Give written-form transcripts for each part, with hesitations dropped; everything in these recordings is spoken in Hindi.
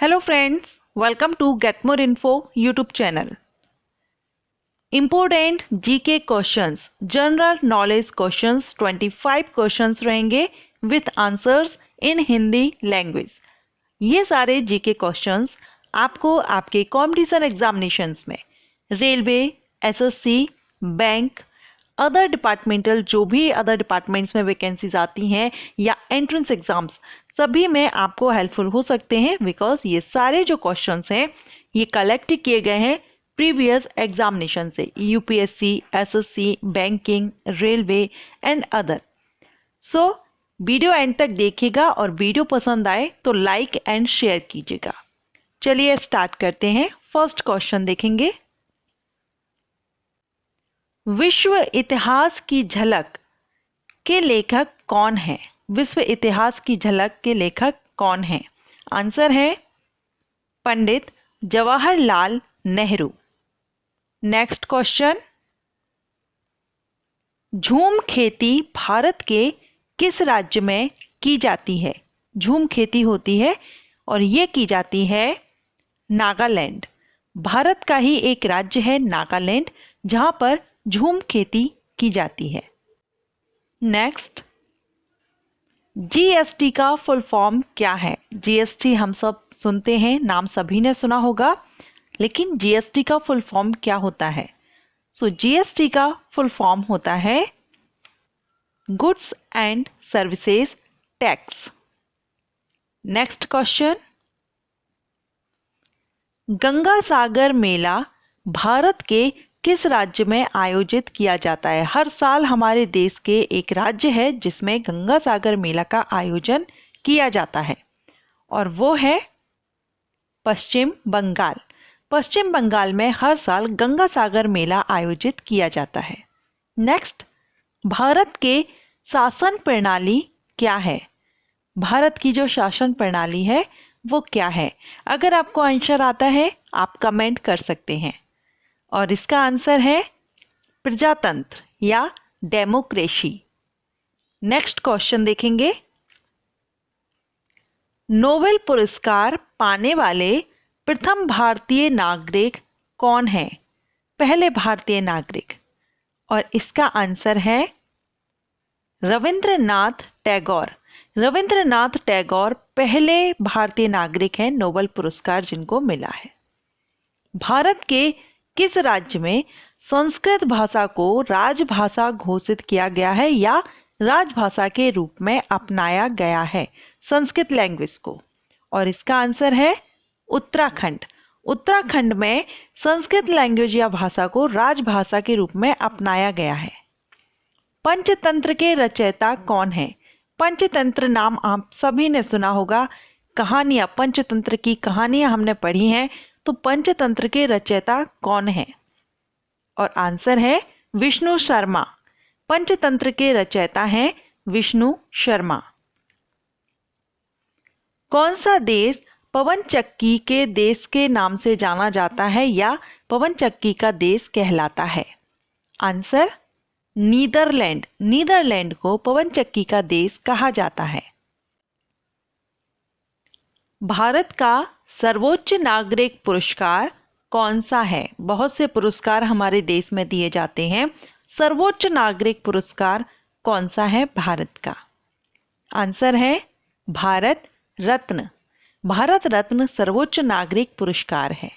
Hello friends, welcome to Get More Info YouTube channel. Important GK questions, General Knowledge questions 25 questions रहेंगे with answers in Hindi language. ये सारे GK questions आपको आपके कॉम्पिटिशन एग्जामिनेशंस में railway, SSC, bank, other departmental जो भी अदर डिपार्टमेंट्स में वैकेंसीज आती हैं या एंट्रेंस एग्जाम्स सभी में आपको हेल्पफुल हो सकते हैं बिकॉज ये सारे जो क्वेश्चंस हैं ये कलेक्ट किए गए हैं प्रीवियस एग्जामिनेशन से UPSC, SSC, banking, railway and other. So video and तक देखिएगा और वीडियो पसंद आए तो लाइक एंड शेयर कीजिएगा। चलिए स्टार्ट करते हैं। फर्स्ट क्वेश्चन देखेंगे, विश्व इतिहास की झलक के लेखक कौन है? विश्व इतिहास की झलक के लेखक कौन है? आंसर है पंडित जवाहरलाल नेहरू। नेक्स्ट क्वेश्चन, झूम खेती भारत के किस राज्य में की जाती है? झूम खेती होती है और ये की जाती है नागालैंड। भारत का ही एक राज्य है नागालैंड जहां पर झूम खेती की जाती है। नेक्स्ट, जीएसटी का फुल फॉर्म क्या है? जीएसटी हम सब सुनते हैं, नाम सभी ने सुना होगा, लेकिन जीएसटी का फुल फॉर्म क्या होता है? सो जीएसटी का फुल फॉर्म होता है goods and services tax. Next question, Ganga Sagar मेला भारत के किस राज्य में आयोजित किया जाता है? हर साल हमारे देश के एक राज्य है जिसमें गंगा सागर मेला का आयोजन किया जाता है और वो है पश्चिम बंगाल। पश्चिम बंगाल में हर साल गंगा सागर मेला आयोजित किया जाता है। नेक्स्ट, भारत के शासन प्रणाली क्या है? भारत की जो शासन प्रणाली है वो क्या है? अगर आपको आंसर आता है आप कमेंट कर सकते हैं और इसका आंसर है प्रजातंत्र या डेमोक्रेसी। नेक्स्ट क्वेश्चन देखेंगे, नोबेल पुरस्कार पाने वाले प्रथम भारतीय नागरिक कौन है? पहले भारतीय नागरिक, और इसका आंसर है रविंद्रनाथ टैगोर। रविंद्रनाथ टैगोर पहले भारतीय नागरिक हैं नोबेल पुरस्कार जिनको मिला है। भारत के किस राज्य में संस्कृत भाषा को राजभाषा घोषित किया गया है या राजभाषा के रूप में अपनाया गया है संस्कृत लैंग्वेज को? और इसका आंसर है उत्तराखंड। उत्तराखंड में संस्कृत लैंग्वेज या भाषा को राजभाषा के रूप में अपनाया गया है। पंचतंत्र के रचयिता कौन है? पंचतंत्र नाम आप सभी ने सुना होगा, कहानियां, पंचतंत्र की कहानियां हमने पढ़ी हैं, तो पंचतंत्र के रचयिता कौन है? और आंसर है विष्णु शर्मा। पंचतंत्र के रचयिता हैं विष्णु शर्मा। कौन सा देश पवन चक्की के देश के नाम से जाना जाता है या पवन चक्की का देश कहलाता है? Answer Netherlands. नीदरलैंड को पवन चक्की का देश कहा जाता है। भारत का सर्वोच्च नागरिक पुरस्कार कौन सा है? बहुत से पुरस्कार हमारे देश में दिए जाते हैं, सर्वोच्च नागरिक पुरस्कार कौन सा है भारत का? आंसर है भारत रत्न। भारत रत्न सर्वोच्च नागरिक पुरस्कार है।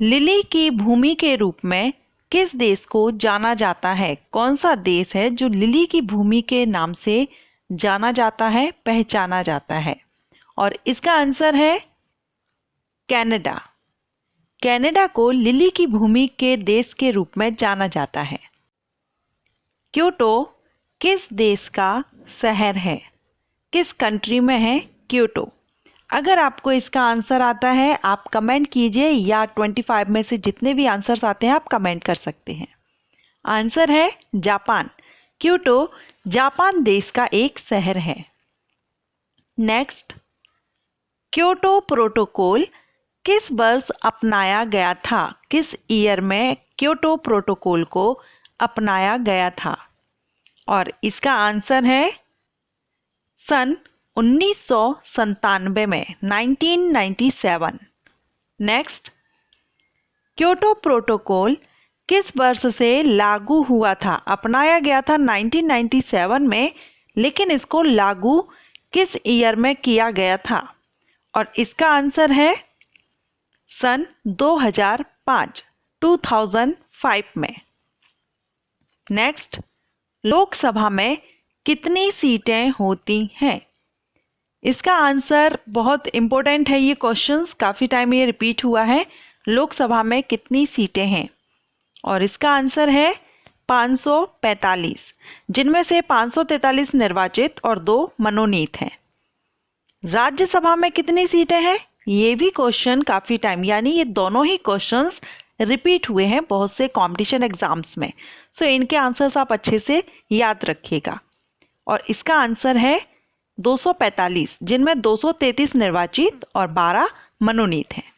लिली की भूमि के रूप में किस देश को जाना जाता है? कौन सा देश है जो लिली की भूमि के नाम से जाना जाता है, पहचाना जाता है? और इसका आंसर है कनाडा। कनाडा को लिली की भूमि के देश के रूप में जाना जाता है। क्योटो किस देश का शहर है? किस कंट्री में है क्योटो? अगर आपको इसका आंसर आता है आप कमेंट कीजिए या 25 में से जितने भी आंसर्स आते हैं आप कमेंट कर सकते हैं। आंसर है जापान। क्योटो जापान देश का एक शहर है। नेक्स्ट, क्योटो प्रोटोकॉल किस वर्ष अपनाया गया था? किस ईयर में क्योटो प्रोटोकॉल को अपनाया गया था? और इसका आंसर है सन 1997 में, 1997। नेक्स्ट, क्योटो प्रोटोकॉल किस वर्ष से लागू हुआ था? अपनाया गया था 1997 में, लेकिन इसको लागू किस ईयर में किया गया था? और इसका आंसर है सन 2005, 2005 में। नेक्स्ट, लोकसभा में कितनी सीटें होती हैं? इसका आंसर बहुत इम्पोर्टेंट है, ये क्वेश्चंस काफ़ी टाइम ये रिपीट हुआ है। लोकसभा में कितनी सीटें हैं? और इसका आंसर है 545, जिनमें से 543 निर्वाचित और 2 मनोनीत हैं। राज्यसभा में कितनी सीटें हैं? ये भी क्वेश्चन काफ़ी टाइम, यानी ये दोनों ही क्वेश्चंस रिपीट हुए हैं बहुत से कंपटीशन एग्जाम्स में। सो इनके आंसर्स आप अच्छे से याद रखिएगा। और इसका आंसर है 245, जिनमें 233 निर्वाचित और 12 मनोनीत हैं।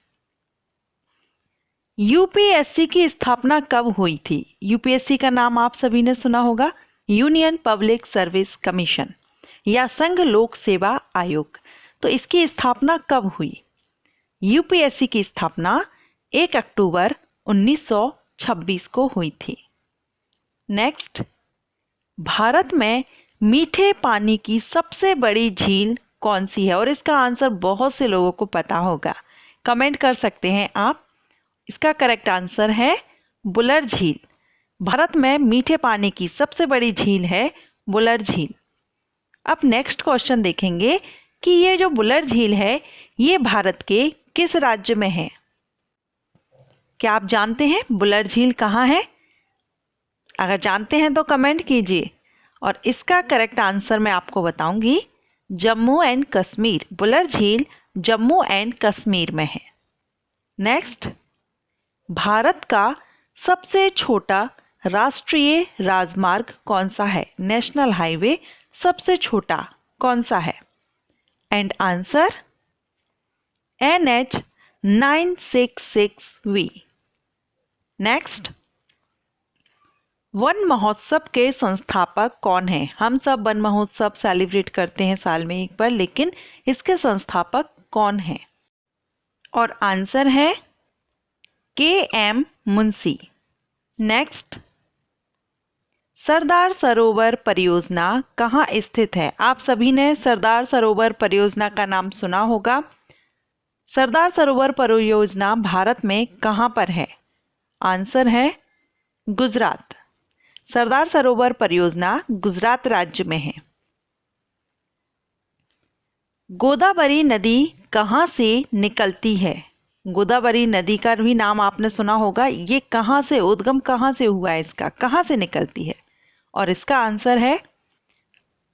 यूपीएससी की स्थापना कब हुई थी? यूपीएससी का नाम आप सभी ने सुना होगा, यूनियन पब्लिक सर्विस कमीशन या संघ लोक सेवा आयोग। तो इसकी स्थापना कब हुई? यूपीएससी की स्थापना 1 अक्टूबर 1926 को हुई थी। नेक्स्ट, भारत में मीठे पानी की सबसे बड़ी झील कौन सी है? और इसका आंसर बहुत से लोगों को पता होगा, कमेंट कर सकते हैं आप। इसका करेक्ट आंसर है बुलर झील। भारत में मीठे पानी की सबसे बड़ी झील है बुलर झील। अब नेक्स्ट क्वेश्चन देखेंगे कि ये जो बुलर झील है ये भारत के किस राज्य में है? क्या आप जानते हैं बुलर झील कहाँ है? अगर जानते हैं तो कमेंट कीजिए। और इसका करेक्ट आंसर मैं आपको बताऊंगी, जम्मू एंड कश्मीर। बुलर झील जम्मू एंड कश्मीर में है। नेक्स्ट, भारत का सबसे छोटा राष्ट्रीय राजमार्ग कौन सा है? नेशनल हाईवे सबसे छोटा कौन सा है? And answer NH 966V। Next, one महोत्सव के संस्थापक कौन है? हम सब वन महोत्सव सेलिब्रेट करते हैं साल में एक बार, लेकिन इसके संस्थापक कौन है? और आंसर है KM मुंशी। नेक्स्ट, सरदार सरोवर परियोजना कहाँ स्थित है? आप सभी ने सरदार सरोवर परियोजना का नाम सुना होगा। सरदार सरोवर परियोजना भारत में कहाँ पर है? आंसर है गुजरात। सरदार सरोवर परियोजना गुजरात राज्य में है। गोदावरी नदी कहाँ से निकलती है? गोदावरी नदी का भी नाम आपने सुना होगा। ये कहाँ से, उद्गम कहाँ से हुआ है इसका, कहाँ से निकलती है? और इसका आंसर है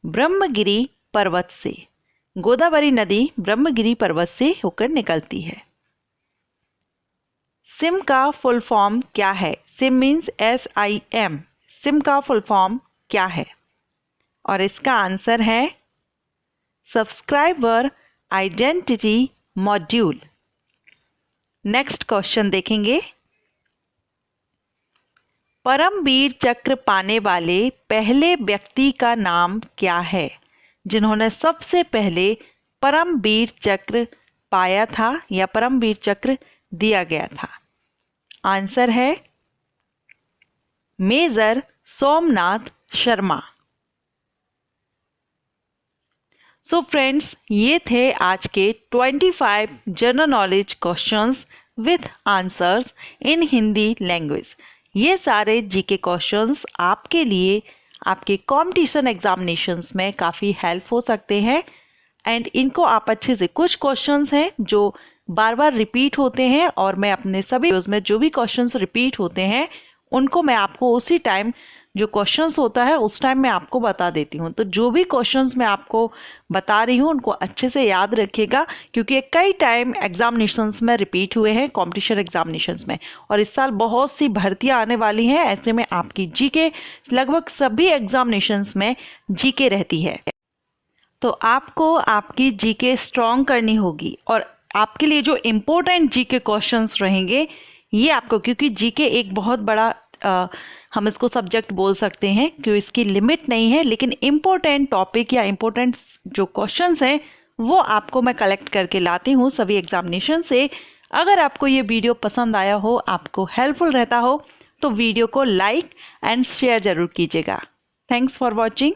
ब्रह्मगिरी पर्वत से। गोदावरी नदी ब्रह्मगिरी पर्वत से होकर निकलती है। सिम का फुल फॉर्म क्या है? SIM means SIM। सिम का फुल फॉर्म क्या है? और इसका आंसर है subscriber identity module. Next question देखेंगे, परमवीर चक्र पाने वाले पहले व्यक्ति का नाम क्या है? जिन्होंने सबसे पहले परमवीर चक्र पाया था या परमवीर चक्र दिया गया था। आंसर है major Somnath Sharma. So friends, ये थे आज के 25 general knowledge questions with answers in Hindi language. ये सारे जीके क्वेश्चंस आपके लिए आपके कॉम्पिटिशन एग्जामिनेशंस में काफ़ी हेल्प हो सकते हैं। एंड इनको आप अच्छे से, कुछ क्वेश्चंस हैं जो बार बार रिपीट होते हैं और मैं अपने सभी वीडियोस में जो भी क्वेश्चंस रिपीट होते हैं उनको मैं आपको उसी टाइम जो क्वेश्चंस होता है उस टाइम मैं आपको बता देती हूँ। तो जो भी क्वेश्चंस मैं आपको बता रही हूँ उनको अच्छे से याद रखिएगा, क्योंकि कई टाइम एग्जामिनेशंस में रिपीट हुए हैं, कॉम्पिटिशन एग्जामिनेशंस में। और इस साल बहुत सी भर्तियाँ आने वाली हैं, ऐसे में आपकी जीके लगभग सभी एग्जामिनेशंस में जीके रहती है। तो आपको आपकी जीके स्ट्रॉन्ग करनी होगी और आपके लिए जो इम्पोर्टेंट जीके क्वेश्चंस रहेंगे ये आपको, क्योंकि जीके एक बहुत बड़ा हम इसको सब्जेक्ट बोल सकते हैं क्योंकि इसकी लिमिट नहीं है, लेकिन इम्पोर्टेंट टॉपिक या इम्पोर्टेंट जो क्वेश्चंस हैं वो आपको मैं कलेक्ट करके लाती हूँ सभी एग्जामिनेशन से। अगर आपको ये वीडियो पसंद आया हो, आपको हेल्पफुल रहता हो, तो वीडियो को लाइक एंड शेयर ज़रूर कीजिएगा। Thanks for watching.